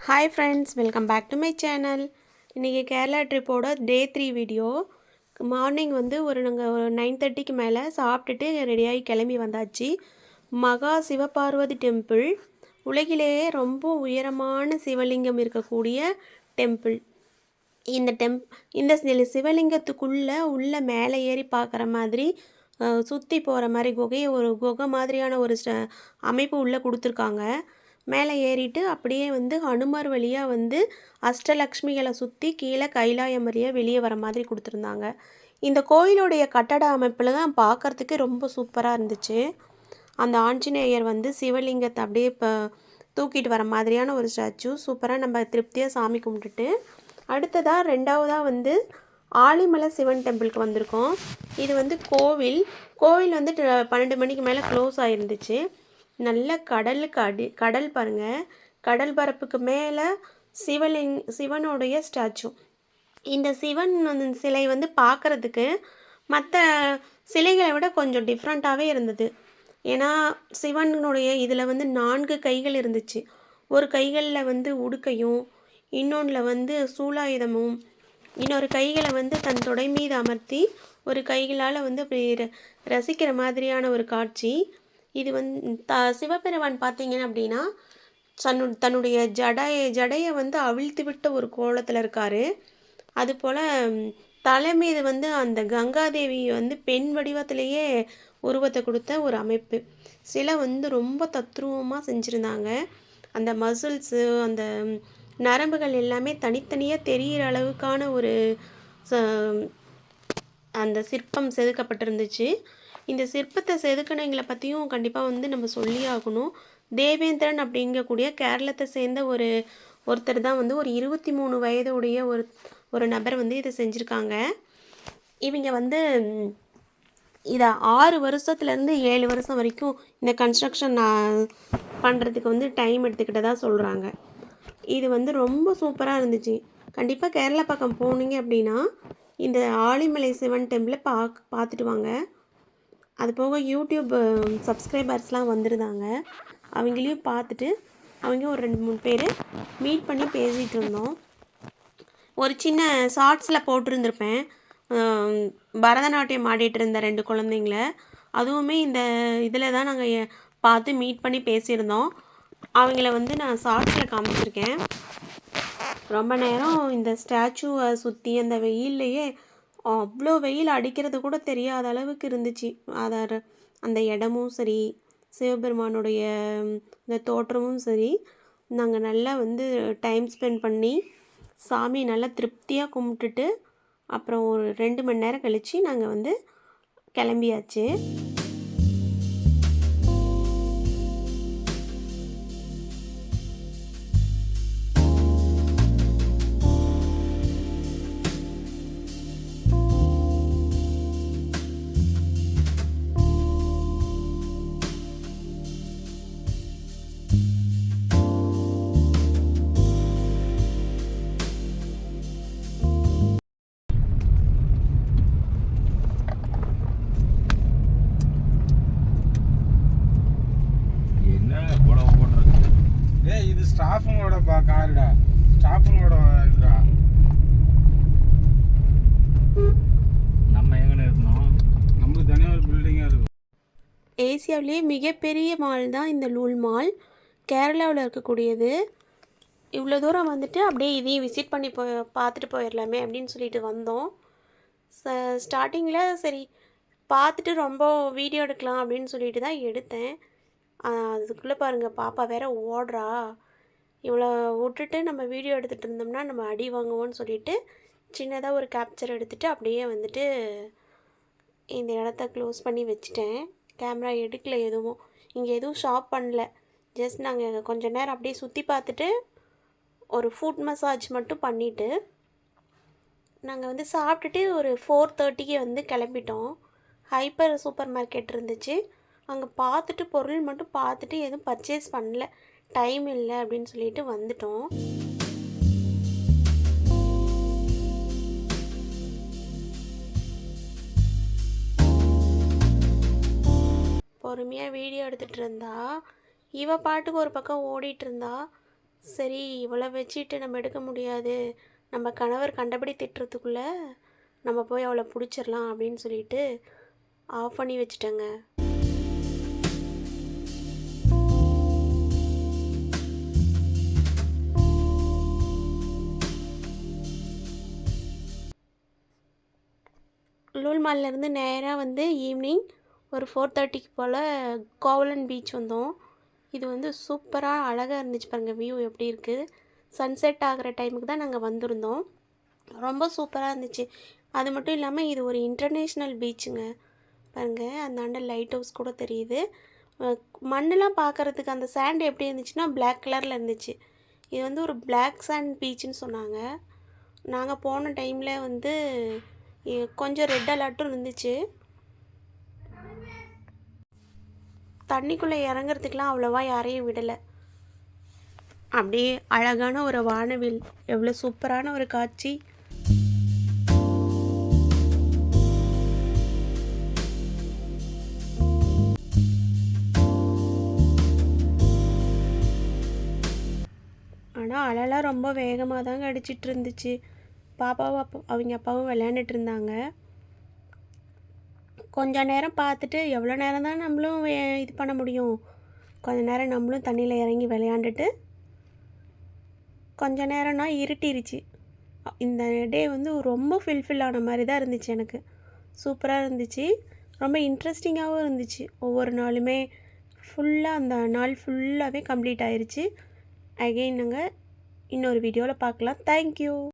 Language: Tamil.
Hi friends, welcome back to my channel. இன்றைக்கி கேரளா ட்ரிப்போட டே 3 வீடியோ. மார்னிங் வந்து நாங்கள் ஒரு 9:30க்கு மேலே சாப்பிட்டுட்டு ரெடியாகி கிளம்பி வந்தாச்சு. மகா சிவபார்வதி டெம்பிள், உலகிலேயே ரொம்ப உயரமான சிவலிங்கம் இருக்கக்கூடிய டெம்பிள். இந்த சிவலிங்கத்துக்குள்ளே மேலே ஏறி பார்க்குற மாதிரி சுற்றி போகிற மாதிரி ஒரு குகை மாதிரியான ஒரு அமைப்பு உள்ளே கொடுத்துருக்காங்க. மேலே ஏறிட்டு அப்படியே வந்து ஹனுமார் வழியாக வந்து அஷ்டலக்ஷ்மிகளை சுற்றி கீழே கைலாயம் வழியாக வெளியே வர மாதிரி கொடுத்துருந்தாங்க. இந்த கோயிலுடைய கட்டட அமைப்பில் தான் பார்க்குறதுக்கு ரொம்ப சூப்பராக இருந்துச்சு. அந்த ஆஞ்சநேயர் வந்து சிவலிங்கத்தை அப்படியே இப்போ தூக்கிட்டு வர மாதிரியான ஒரு ஸ்டாச்சு சூப்பராக நம்ம திருப்தியாக சாமி கும்பிட்டுட்டு அடுத்ததாக ரெண்டாவதாக வந்து ஆலிமலை சிவன் டெம்பிளுக்கு வந்திருக்கோம். இது வந்து கோவில் வந்து 12 மணிக்கு மேலே க்ளோஸ் ஆகிருந்துச்சு. நல்ல கடல் பாருங்கள். கடல் பரப்புக்கு மேலே சிவனுடைய ஸ்டாச்சு. இந்த சிவன் சிலை வந்து பார்க்குறதுக்கு மற்ற சிலைகளை விட கொஞ்சம் டிஃப்ரெண்ட்டாகவே இருந்தது. ஏன்னா சிவனுடைய இதில் வந்து 4 கைகள் இருந்துச்சு. ஒரு கைகளில் வந்து உடுக்கையும், இன்னொன்றில் வந்து சூலாயுதமும், இன்னொரு கைகளை வந்து தன் தொடை மீது அமர்த்தி ஒரு கைகளால் வந்து அப்படி ரசிக்கிற மாதிரியான ஒரு காட்சி. இது வந்து சிவபெருமான் பார்த்தீங்கன்னா அப்படின்னா தன்னுடைய ஜடையை வந்து அவிழ்த்து விட்ட ஒரு கோலத்தில் இருக்கார். அதுபோல் தலை மீது வந்து அந்த கங்காதேவி வந்து பெண் வடிவத்திலேயே உருவத்தை கொடுத்த ஒரு அமைப்பு. சிலை வந்து ரொம்ப தத்ரூபமாக செஞ்சுருந்தாங்க. அந்த மசில்ஸு, அந்த நரம்புகள் எல்லாமே தனித்தனியாக தெரிகிற அளவுக்கான ஒரு அந்த சிற்பம் செதுக்கப்பட்டிருந்துச்சு. இந்த சிற்பத்தை செதுக்கினவங்களை பற்றியும் கண்டிப்பாக வந்து நம்ம சொல்லி ஆகணும். தேவேந்திரன் அப்படிங்கக்கூடிய கேரளத்தை சேர்ந்த ஒருத்தர் தான் வந்து ஒரு 23 வயதுடைய ஒரு நபர் வந்து இதை செஞ்சுருக்காங்க. இவங்க வந்து இதை 6 வருஷத்துலேருந்து 7 வருஷம் வரைக்கும் இந்த கன்ஸ்ட்ரக்ஷன் பண்ணுறதுக்கு வந்து டைம் எடுத்துக்கிட்டதாக சொல்கிறாங்க. இது வந்து ரொம்ப சூப்பராக இருந்துச்சு. கண்டிப்பாக கேரளா பக்கம் போனீங்க அப்படின்னா இந்த ஆலிமலை சிவன் டெம்பிளை பார்த்துட்டு வாங்க. அது போக யூடியூப் சப்ஸ்கிரைபர்ஸ்லாம் வந்துருந்தாங்க. அவங்களையும் பார்த்துட்டு அவங்க ஒரு 2-3 பேர் மீட் பண்ணி பேசிகிட்டு இருந்தோம். ஒரு சின்ன ஷார்ட்ஸில் போட்டிருந்துருப்பேன். பரதநாட்டியம் ஆடிட்டு இருந்த 2 குழந்தைங்கள, அதுவுமே இந்த இதில் தான் நாங்கள் பார்த்து மீட் பண்ணி பேசியிருந்தோம். அவங்கள வந்து நான் ஷார்ட்ஸில் காமிச்சிருக்கேன். ரொம்ப நேரம் இந்த ஸ்டாச்சுவை சுற்றி அந்த வெயில்லையே அவ்வளோ வெயில் அடிக்கிறது கூட தெரியாத அளவுக்கு இருந்துச்சு. அந்த இடமும் சரி, சிவபெருமானுடைய இந்த தோற்றமும் சரி, நாங்கள் நல்லா வந்து டைம் ஸ்பெண்ட் பண்ணி சாமி நல்லா திருப்தியாக கும்பிட்டுட்டு அப்புறம் ஒரு 2 மணி நேரம் கழித்து நாங்கள் வந்து கிளம்பியாச்சு. இது ஸ்டாஃபுங்களோட காருடா, ஸ்டாஃபுங்களோட இதுடா. நம்ம எங்கே இருக்கணும்? நம்மளுக்கு தனியாக ஒரு பில்டிங்காக இருக்கும். ஏசியாவிலேயே மிகப்பெரிய மால் தான் இந்த லூல் மால், கேரளாவில் இருக்கக்கூடியது. இவ்வளோ தூரம் வந்துட்டு அப்படியே இதையும் விசிட் பண்ணி பார்த்துட்டு போயிடலாமே அப்படின்னு சொல்லிட்டு வந்தோம். ஸ்டார்டிங்கில் சரி பார்த்துட்டு ரொம்ப வீடியோ எடுக்கலாம் அப்படின்னு சொல்லிட்டு தான் எடுத்தேன். அதுக்குள்ளே பாருங்கள், பாப்பா வேற ஓடுறா. இவ்வளோ விட்டுட்டு நம்ம வீடியோ எடுத்துகிட்டு இருந்தோம்னா நம்ம அடி வாங்குவோன்னு சொல்லிட்டு சின்னதாக ஒரு கேப்சர் எடுத்துகிட்டு அப்படியே வந்துட்டு இந்த இடத்த க்ளோஸ் பண்ணி வச்சுட்டேன். கேமரா எடுக்கல எதுவும். இங்கே எதுவும் ஷாப் பண்ணல. ஜஸ்ட் நாங்கள் கொஞ்சம் நேரம் அப்படியே சுற்றி பார்த்துட்டு ஒரு ஃபுட் மசாஜ் மட்டும் பண்ணிவிட்டு நாங்கள் வந்து சாப்பிட்டுட்டு ஒரு 4:30க்கு வந்து கிளம்பிட்டோம். ஹைப்பர் சூப்பர் மார்க்கெட் இருந்துச்சு. அங்கே பார்த்துட்டு பொருள் மட்டும் பார்த்துட்டு எதுவும் பர்ச்சேஸ் பண்ணல, டைம் இல்லை அப்படின்னு சொல்லிட்டு வந்துட்டோம். பொறுமையாக வீடியோ எடுத்துகிட்டு இருந்தா, இவ பாட்டுக்கு ஒரு பக்கம் ஓடிட்டு இருந்தா. சரி இவ்வளோ வச்சுட்டு நம்ம எடுக்க முடியாது, நம்ம கணவர் கண்டபடி திட்டுறதுக்குள்ளே நம்ம போய் அவளை பிடிச்சிடலாம் அப்படின்னு சொல்லிட்டு ஆஃப் பண்ணி வச்சுட்டேங்க. லூல் மால்லேருந்து நேராக வந்து ஈவினிங் ஒரு 4:30க்கு போல் கோவலன் பீச் வந்தோம். இது வந்து சூப்பராக அழகாக இருந்துச்சு பாருங்கள், வியூ எப்படி இருக்குது. சன்செட் ஆகிற டைமுக்கு தான் நாங்கள் வந்திருந்தோம். ரொம்ப சூப்பராக இருந்துச்சு. அது மட்டும் இல்லாமல் இது ஒரு இன்டர்நேஷ்னல் பீச்சுங்க. பாருங்கள் அந்தாண்ட லைட் ஹவுஸ் கூட தெரியுது. மண்ணெலாம் பார்க்குறதுக்கு அந்த சாண்ட் எப்படி இருந்துச்சுன்னா Black கலரில் இருந்துச்சு. இது வந்து ஒரு Black சாண்ட் பீச்சுன்னு சொன்னாங்க. நாங்கள் போன டைமில் வந்து கொஞ்சம் ரெட் அலர்ட்டும் இருந்துச்சு. தண்ணிக்குள்ளே இறங்குறதுக்கெலாம் அவ்வளோவா யாரையும் விடலை. அப்படியே அழகான ஒரு வானவில், எவ்வளோ சூப்பரான ஒரு காட்சி. ஆனால் அலைலாம் ரொம்ப வேகமாக தாங்க அடிச்சிட்டு இருந்துச்சு. பாப்பாவும் அவங்க அப்பாவும் விளையாண்டுட்டு இருந்தாங்க. கொஞ்சம் நேரம் பார்த்துட்டு எவ்வளோ நேரம் தான் நம்மளும் இது பண்ண முடியும், கொஞ்ச நேரம் நம்மளும் தண்ணியில் இறங்கி விளையாண்டுட்டு கொஞ்ச நேரம்னா இருட்டிருச்சு. இந்த டே வந்து ரொம்ப ஃபில்ஃபில் ஆன மாதிரி தான் இருந்துச்சு எனக்கு. சூப்பராக இருந்துச்சு, ரொம்ப இன்ட்ரெஸ்டிங்காகவும் இருந்துச்சு. ஒவ்வொரு நாளுமே ஃபுல்லாக அந்த நாள் ஃபுல்லாகவே கம்ப்ளீட் ஆயிடுச்சு. அகெயின் நாங்கள் இன்னொரு வீடியோவில் பார்க்கலாம். தேங்க்யூ.